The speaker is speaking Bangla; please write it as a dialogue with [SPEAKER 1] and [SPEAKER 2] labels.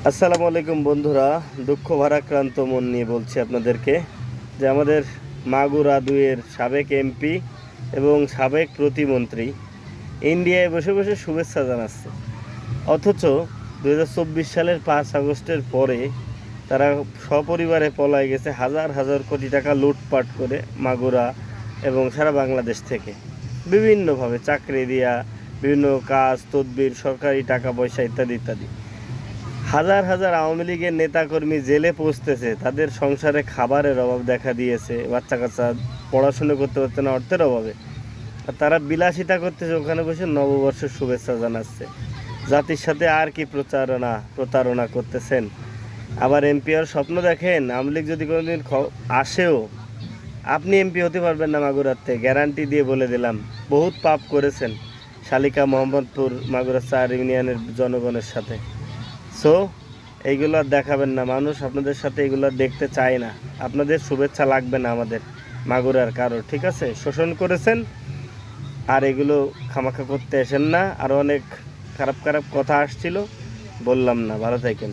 [SPEAKER 1] আসসালামু আলাইকুম বন্ধুরা, দুঃখ ভারাক্রান্ত মন নিয়ে বলছি আপনাদেরকে যে আমাদের মাগুরা দুইয়ের সাবেক এমপি এবং সাবেক প্রতিমন্ত্রী ইন্ডিয়ায় বসে বসে শুভেচ্ছা জানাচ্ছে। অথচ 2024 সালের 5 আগস্টের পরে তারা সপরিবারে পলায় গেছে হাজার হাজার কোটি টাকা লুটপাট করে মাগুরা এবং সারা বাংলাদেশ থেকে বিভিন্নভাবে চাকরি দিয়া, বিভিন্ন কাজ তদবির, সরকারি টাকা পয়সা ইত্যাদি ইত্যাদি। হাজার হাজার আওয়ামী লীগের নেতাকর্মী জেলে পৌঁছতেছে, তাদের সংসারে খাবারের অভাব দেখা দিয়েছে, বাচ্চা কাচ্চা পড়াশুনো করতে পারছে না অর্থের অভাবে। আর তারা বিলাসিতা করতেছে, ওখানে বসে নববর্ষের শুভেচ্ছা জানাচ্ছে। জাতির সাথে আর কি প্রতারণা করতেছেন। আবার এমপি হওয়ার স্বপ্ন দেখেন। আওয়ামী লীগ যদি কোনোদিন আসেও, আপনি এমপি হতে পারবেন না মাগুরাতে, গ্যারান্টি দিয়ে বলে দিলাম। বহুত পাপ করেছেন শালিকা, মোহাম্মদপুর, মাগুরা 4 ইউনিয়নের জনগণের সাথে। সো এইগুলো আর দেখাবেন না, মানুষ আপনাদের সাথে এগুলো দেখতে চায় না। আপনাদের শুভেচ্ছা লাগবে না আমাদের মাগুরার কারো, ঠিক আছে? শোষণ করেছেন, আর এগুলো খামাখা করতে আসেন না। আরও অনেক খারাপ খারাপ কথা আসছিল, বললাম না। ভালো থাকেন।